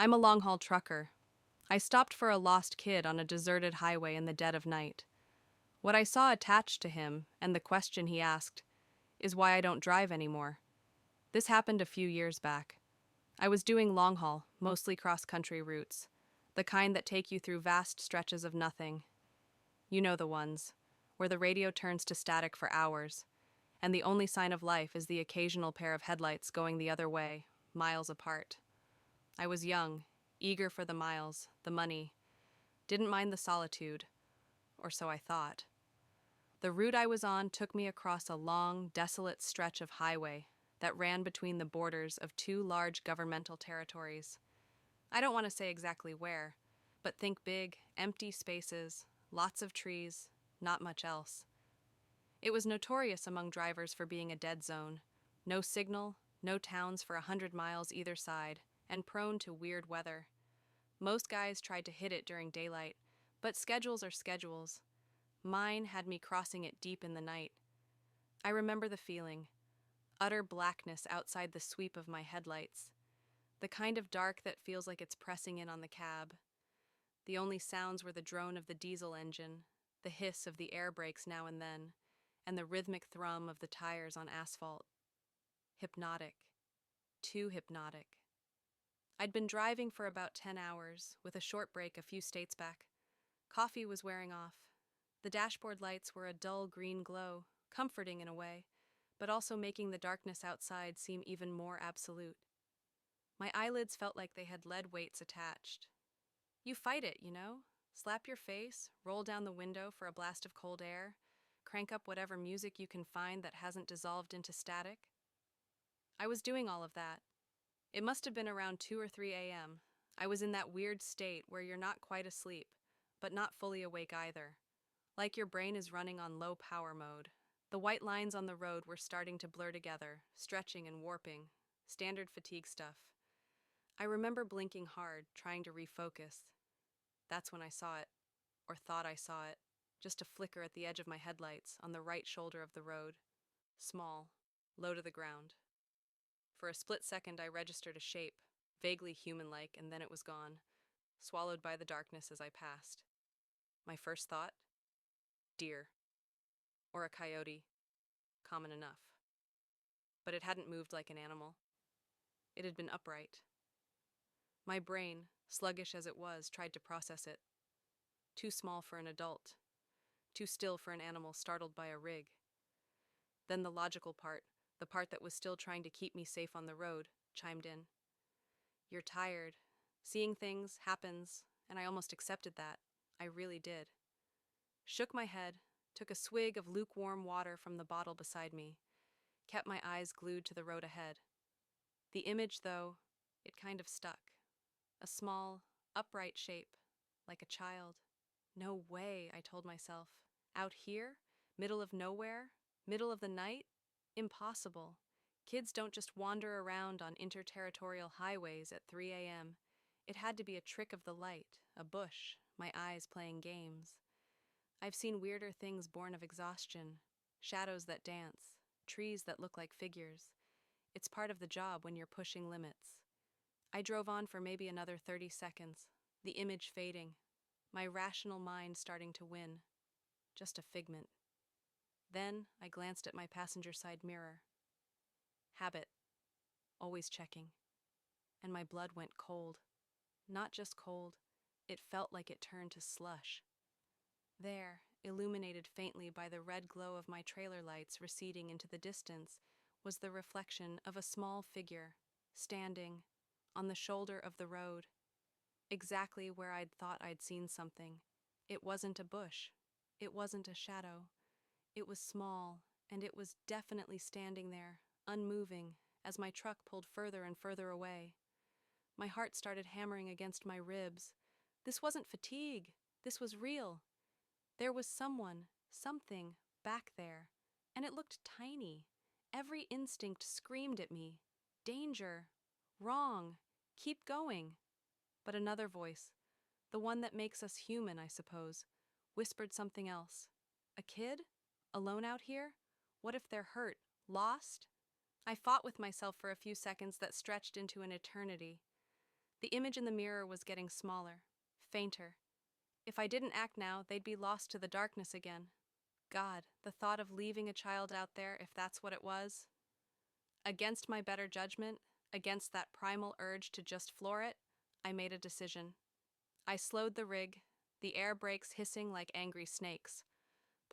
I'm a long-haul trucker. I stopped for a lost kid on a deserted highway in the dead of night. What I saw attached to him, and the question he asked, is why I don't drive anymore. This happened a few years back. I was doing long haul, mostly cross-country routes, the kind that take you through vast stretches of nothing. You know the ones, where the radio turns to static for hours, and the only sign of life is the occasional pair of headlights going the other way, miles apart. I was young, eager for the miles, the money, didn't mind the solitude, or so I thought. The route I was on took me across a long, desolate stretch of highway that ran between the borders of two large governmental territories. I don't want to say exactly where, but think big, empty spaces, lots of trees, not much else. It was notorious among drivers for being a dead zone. No signal, no towns for 100 miles either side, and prone to weird weather. Most guys tried to hit it during daylight, but schedules are schedules. Mine had me crossing it deep in the night. I remember the feeling, utter blackness outside the sweep of my headlights, the kind of dark that feels like it's pressing in on the cab. The only sounds were the drone of the diesel engine, the hiss of the air brakes now and then, and the rhythmic thrum of the tires on asphalt. Hypnotic. Too hypnotic. I'd been driving for about 10 hours, with a short break a few states back. Coffee was wearing off. The dashboard lights were a dull green glow, comforting in a way, but also making the darkness outside seem even more absolute. My eyelids felt like they had lead weights attached. You fight it, you know? Slap your face, roll down the window for a blast of cold air, crank up whatever music you can find that hasn't dissolved into static. I was doing all of that. It must have been around 2 or 3 a.m. I was in that weird state where you're not quite asleep, but not fully awake either. Like your brain is running on low power mode. The white lines on the road were starting to blur together, stretching and warping. Standard fatigue stuff. I remember blinking hard, trying to refocus. That's when I saw it, or thought I saw it, just a flicker at the edge of my headlights on the right shoulder of the road. Small, low to the ground. For a split second I registered a shape, vaguely human-like, and then it was gone, swallowed by the darkness as I passed. My first thought? Deer. Or a coyote. Common enough. But it hadn't moved like an animal. It had been upright. My brain, sluggish as it was, tried to process it. Too small for an adult. Too still for an animal startled by a rig. Then the logical part, the part that was still trying to keep me safe on the road, chimed in. You're tired. Seeing things happens, and I almost accepted that. I really did. Shook my head, took a swig of lukewarm water from the bottle beside me, kept my eyes glued to the road ahead. The image, though, it kind of stuck. A small, upright shape, like a child. No way, I told myself. Out here? Middle of nowhere? Middle of the night? Impossible. Kids don't just wander around on interterritorial highways at 3 a.m. It had to be a trick of the light, a bush, my eyes playing games. I've seen weirder things born of exhaustion, shadows that dance, trees that look like figures. It's part of the job when you're pushing limits. I drove on for maybe another 30 seconds, the image fading, my rational mind starting to win. Just a figment. Then I glanced at my passenger side mirror. Habit. Always checking. And my blood went cold. Not just cold, it felt like it turned to slush. There, illuminated faintly by the red glow of my trailer lights receding into the distance, was the reflection of a small figure, standing on the shoulder of the road, exactly where I'd thought I'd seen something. It wasn't a bush. It wasn't a shadow. It was small, and it was definitely standing there, unmoving, as my truck pulled further and further away. My heart started hammering against my ribs. This wasn't fatigue. This was real. There was someone, something, back there, and it looked tiny. Every instinct screamed at me. Danger. Wrong. Keep going. But another voice, the one that makes us human, I suppose, whispered something else. A kid? Alone out here? What if they're hurt? Lost? I fought with myself for a few seconds that stretched into an eternity. The image in the mirror was getting smaller, fainter. If I didn't act now, they'd be lost to the darkness again. God, the thought of leaving a child out there, if that's what it was. Against my better judgment, against that primal urge to just floor it, I made a decision. I slowed the rig, the air brakes hissing like angry snakes,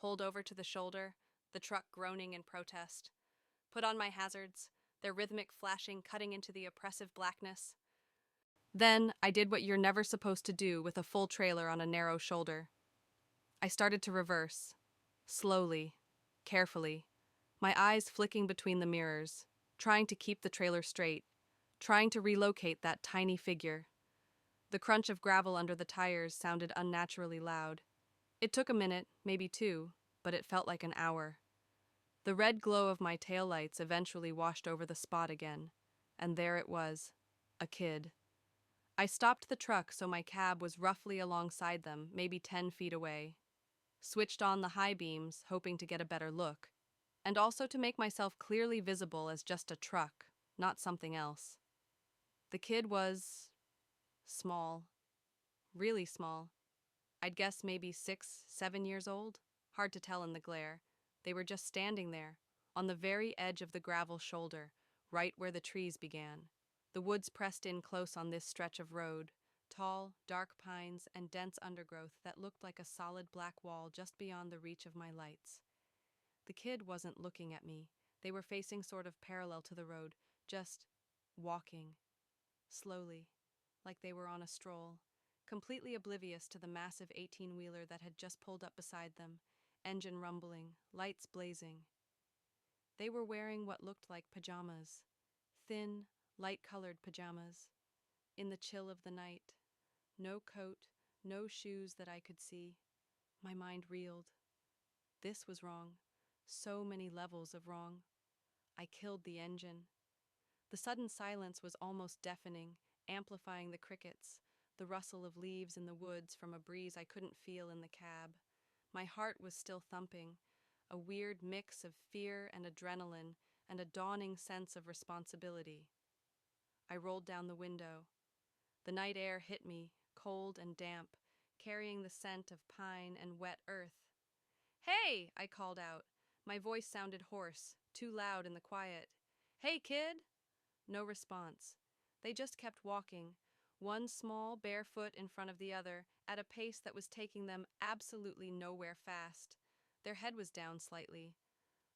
pulled over to the shoulder, the truck groaning in protest, put on my hazards, their rhythmic flashing cutting into the oppressive blackness. Then I did what you're never supposed to do with a full trailer on a narrow shoulder. I started to reverse, slowly, carefully, my eyes flicking between the mirrors, trying to keep the trailer straight, trying to relocate that tiny figure. The crunch of gravel under the tires sounded unnaturally loud. It took a minute, maybe two, but it felt like an hour. The red glow of my taillights eventually washed over the spot again, and there it was, a kid. I stopped the truck so my cab was roughly alongside them, maybe 10 feet away. Switched on the high beams, hoping to get a better look, and also to make myself clearly visible as just a truck, not something else. The kid was small, really small. I'd guess maybe 6, 7 years old. Hard to tell in the glare. They were just standing there, on the very edge of the gravel shoulder, right where the trees began. The woods pressed in close on this stretch of road, tall, dark pines and dense undergrowth that looked like a solid black wall just beyond the reach of my lights. The kid wasn't looking at me. They were facing sort of parallel to the road, just walking, slowly, like they were on a stroll, completely oblivious to the massive 18-wheeler that had just pulled up beside them, engine rumbling, lights blazing. They were wearing what looked like pajamas, thin, light-colored pajamas, in the chill of the night. No coat, no shoes that I could see. My mind reeled. This was wrong. So many levels of wrong. I killed the engine. The sudden silence was almost deafening, amplifying the crickets, the rustle of leaves in the woods from a breeze I couldn't feel in the cab. My heart was still thumping, a weird mix of fear and adrenaline and a dawning sense of responsibility. I rolled down the window. The night air hit me, cold and damp, carrying the scent of pine and wet earth. "Hey!" I called out. My voice sounded hoarse, too loud in the quiet. "Hey, kid!" No response. They just kept walking, one small, bare foot in front of the other, at a pace that was taking them absolutely nowhere fast. Their head was down slightly.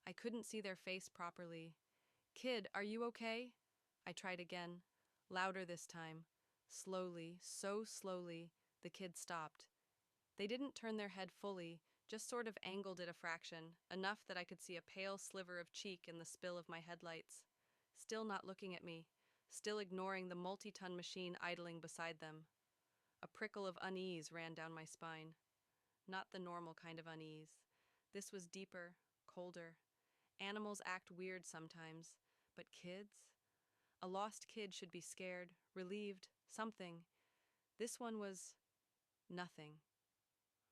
I couldn't see their face properly. "Kid, are you okay?" I tried again, louder this time. Slowly, so slowly, the kid stopped. They didn't turn their head fully, just sort of angled it a fraction, enough that I could see a pale sliver of cheek in the spill of my headlights. Still not looking at me, still ignoring the multi-ton machine idling beside them. A prickle of unease ran down my spine. Not the normal kind of unease. This was deeper, colder. Animals act weird sometimes, but kids? A lost kid should be scared, relieved, something. This one was nothing.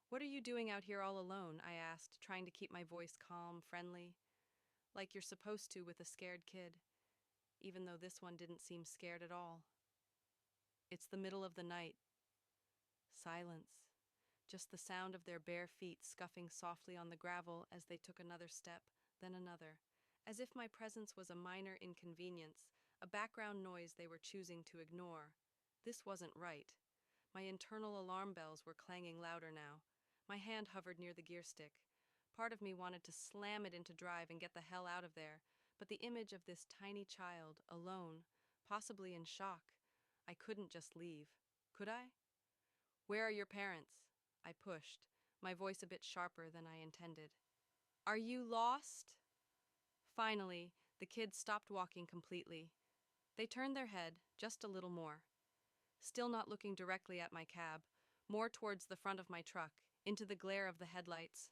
"What are you doing out here all alone?" I asked, trying to keep my voice calm, friendly, like you're supposed to with a scared kid, even though this one didn't seem scared at all. "It's the middle of the night." Silence. Just the sound of their bare feet scuffing softly on the gravel as they took another step, then another, as if my presence was a minor inconvenience, a background noise they were choosing to ignore. This wasn't right. My internal alarm bells were clanging louder now. My hand hovered near the gear stick. Part of me wanted to slam it into drive and get the hell out of there, but the image of this tiny child, alone, possibly in shock, I couldn't just leave. Could I? "Where are your parents?" I pushed, my voice a bit sharper than I intended. "Are you lost?" Finally, the kids stopped walking completely. They turned their head, just a little more. Still not looking directly at my cab, more towards the front of my truck, into the glare of the headlights.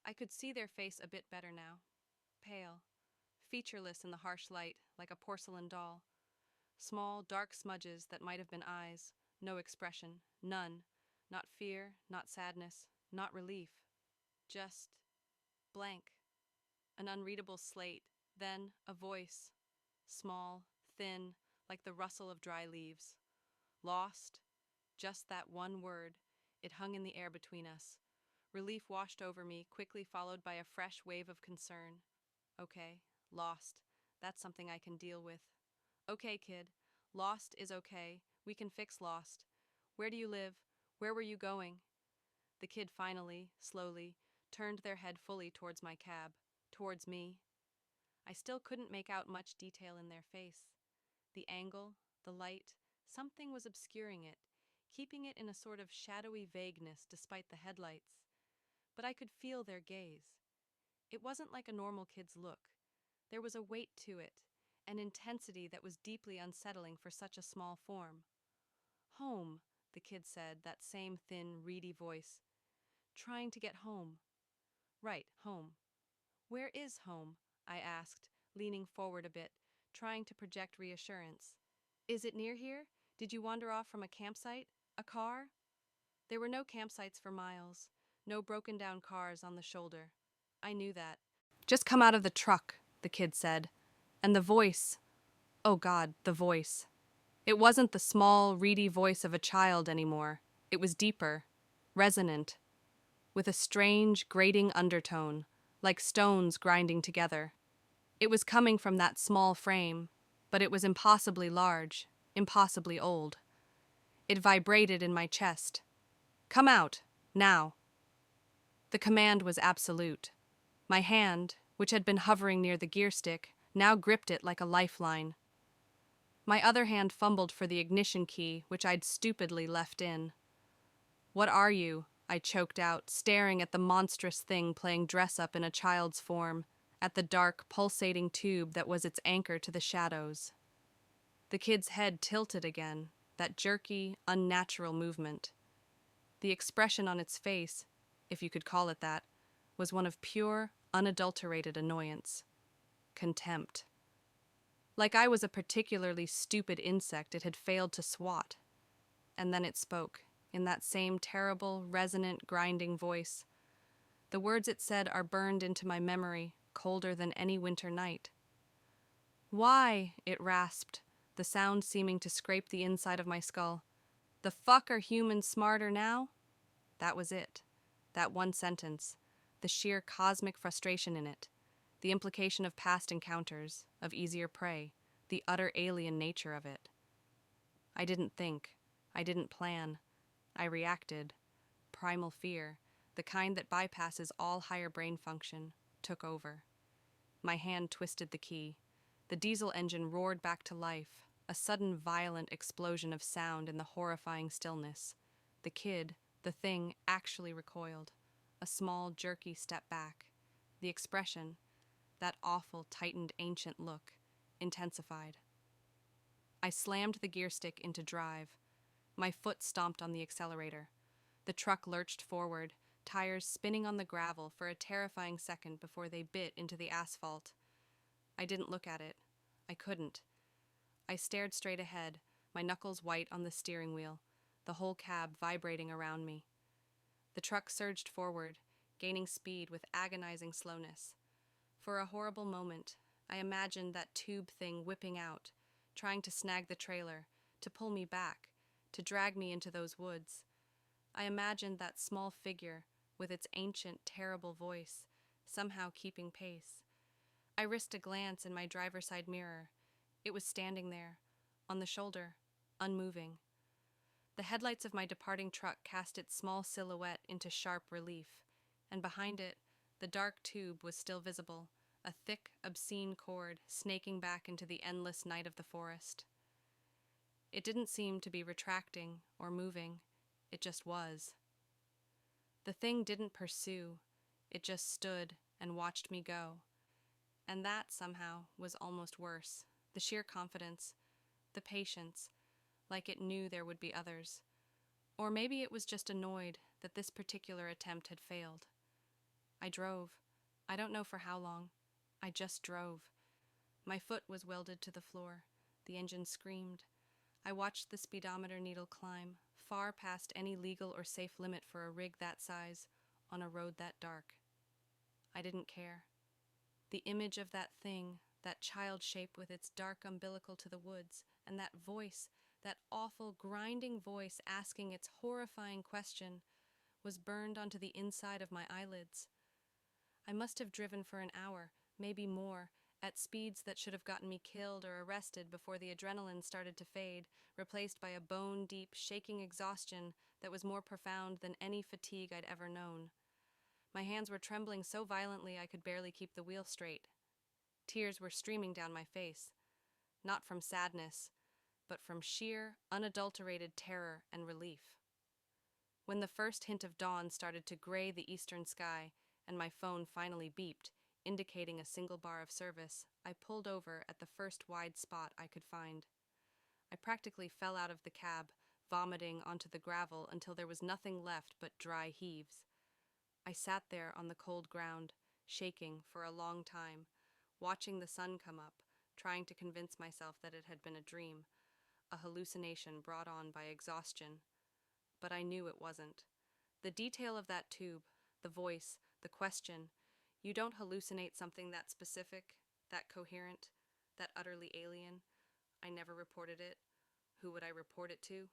I could see their face a bit better now. Pale, featureless in the harsh light, like a porcelain doll. Small, dark smudges that might have been eyes, no expression, none. Not fear, not sadness, not relief. Just blank. An unreadable slate, then a voice. Small, thin, like the rustle of dry leaves. Lost. Just that one word. It hung in the air between us. Relief washed over me, quickly followed by a fresh wave of concern. Okay, lost. That's something I can deal with. Okay, kid. Lost is okay. We can fix lost. Where do you live? Where were you going? The kid finally, slowly, turned their head fully towards my cab, towards me. I still couldn't make out much detail in their face. The angle, the light, something was obscuring it, keeping it in a sort of shadowy vagueness despite the headlights. But I could feel their gaze. It wasn't like a normal kid's look. There was a weight to it, an intensity that was deeply unsettling for such a small form. Home, the kid said, that same thin, reedy voice. Trying to get home. Right, home. Where is home? I asked, leaning forward a bit, trying to project reassurance. Is it near here? Did you wander off from a campsite? A car? There were no campsites for miles, no broken down cars on the shoulder. I knew that. Just come out of the truck, the kid said. And the voice. Oh God, the voice. It wasn't the small, reedy voice of a child anymore. It was deeper, resonant, with a strange, grating undertone, like stones grinding together. It was coming from that small frame, but it was impossibly large, impossibly old. It vibrated in my chest. Come out, now. The command was absolute. My hand, which had been hovering near the gear stick, now gripped it like a lifeline. My other hand fumbled for the ignition key, which I'd stupidly left in. What are you? I choked out, staring at the monstrous thing playing dress-up in a child's form, at the dark, pulsating tube that was its anchor to the shadows. The kid's head tilted again, that jerky, unnatural movement. The expression on its face, if you could call it that, was one of pure, unadulterated annoyance. Contempt. Like I was a particularly stupid insect it had failed to swat. And then it spoke, in that same terrible, resonant, grinding voice. The words it said are burned into my memory, colder than any winter night. Why? It rasped, the sound seeming to scrape the inside of my skull. The fuck are humans smarter now? That was it. That one sentence. The sheer cosmic frustration in it. The implication of past encounters, of easier prey. The utter alien nature of it. I didn't think. I didn't plan. I reacted. Primal fear, the kind that bypasses all higher brain function, took over. My hand twisted the key. The diesel engine roared back to life, a sudden violent explosion of sound in the horrifying stillness. The kid, the thing, actually recoiled. A small, jerky step back. The expression, that awful, tightened, ancient look, intensified. I slammed the gear stick into drive. My foot stomped on the accelerator. The truck lurched forward, tires spinning on the gravel for a terrifying second before they bit into the asphalt. I didn't look at it. I couldn't. I stared straight ahead, my knuckles white on the steering wheel, the whole cab vibrating around me. The truck surged forward, gaining speed with agonizing slowness. For a horrible moment, I imagined that tube thing whipping out, trying to snag the trailer, to pull me back, to drag me into those woods. I imagined that small figure, with its ancient, terrible voice, somehow keeping pace. I risked a glance in my driver's side mirror. It was standing there, on the shoulder, unmoving. The headlights of my departing truck cast its small silhouette into sharp relief, and behind it, the dark tube was still visible, a thick, obscene cord snaking back into the endless night of the forest. It didn't seem to be retracting or moving. It just was. The thing didn't pursue. It just stood and watched me go. And that, somehow, was almost worse. The sheer confidence, the patience, like it knew there would be others. Or maybe it was just annoyed that this particular attempt had failed. I drove. I don't know for how long. I just drove. My foot was welded to the floor. The engine screamed. I watched the speedometer needle climb, far past any legal or safe limit for a rig that size, on a road that dark. I didn't care. The image of that thing, that child shape with its dark umbilical to the woods, and that voice, That awful, grinding voice asking its horrifying question was burned onto the inside of my eyelids. I must have driven for an hour, maybe more, at speeds that should have gotten me killed or arrested before the adrenaline started to fade, replaced by a bone-deep, shaking exhaustion that was more profound than any fatigue I'd ever known. My hands were trembling so violently I could barely keep the wheel straight. Tears were streaming down my face, not from sadness, but from sheer, unadulterated terror and relief. When the first hint of dawn started to gray the eastern sky and my phone finally beeped, indicating a single bar of service, I pulled over at the first wide spot I could find. I practically fell out of the cab, vomiting onto the gravel until there was nothing left but dry heaves. I sat there on the cold ground, shaking for a long time, watching the sun come up, trying to convince myself that it had been a dream, a hallucination brought on by exhaustion. But I knew it wasn't. The detail of that tube, the voice, the question, you don't hallucinate something that specific, that coherent, that utterly alien. I never reported it. Who would I report it to?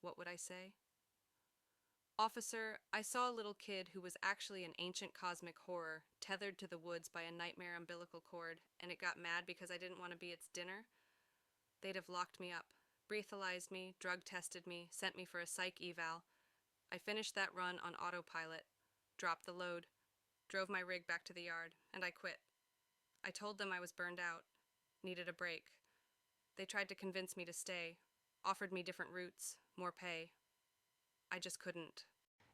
What would I say? Officer, I saw a little kid who was actually an ancient cosmic horror, tethered to the woods by a nightmare umbilical cord, and it got mad because I didn't want to be its dinner. They'd have locked me up, breathalyzed me, drug tested me, sent me for a psych eval. I finished that run on autopilot, dropped the load, drove my rig back to the yard, and I quit. I told them I was burned out, needed a break. They tried to convince me to stay, offered me different routes, more pay. I just couldn't.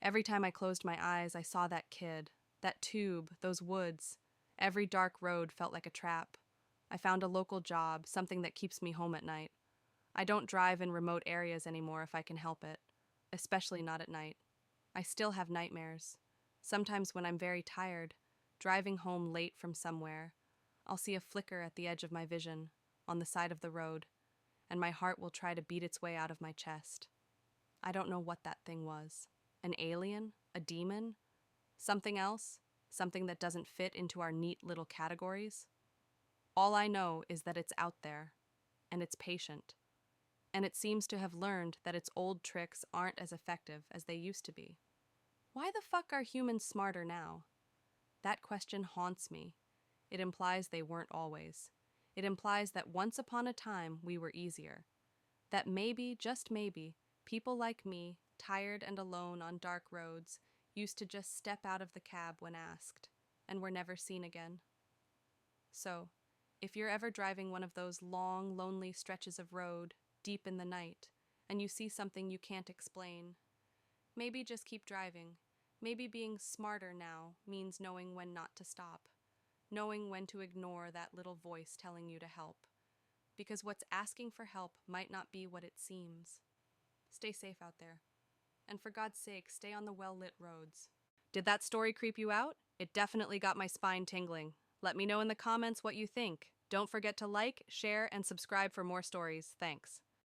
Every time I closed my eyes, I saw that kid, that tube, those woods. Every dark road felt like a trap. I found a local job, something that keeps me home at night. I don't drive in remote areas anymore if I can help it, especially not at night. I still have nightmares. Sometimes when I'm very tired, driving home late from somewhere, I'll see a flicker at the edge of my vision, on the side of the road, and my heart will try to beat its way out of my chest. I don't know what that thing was. An alien? A demon? Something else? Something that doesn't fit into our neat little categories? All I know is that it's out there, and it's patient, and it seems to have learned that its old tricks aren't as effective as they used to be. Why the fuck are humans smarter now? That question haunts me. It implies they weren't always. It implies that once upon a time we were easier. That maybe, just maybe, people like me, tired and alone on dark roads, used to just step out of the cab when asked, and were never seen again. So, if you're ever driving one of those long, lonely stretches of road, deep in the night, and you see something you can't explain, maybe just keep driving. Maybe being smarter now means knowing when not to stop, knowing when to ignore that little voice telling you to help. Because what's asking for help might not be what it seems. Stay safe out there. And for God's sake, stay on the well-lit roads. Did that story creep you out? It definitely got my spine tingling. Let me know in the comments what you think. Don't forget to like, share, and subscribe for more stories. Thanks.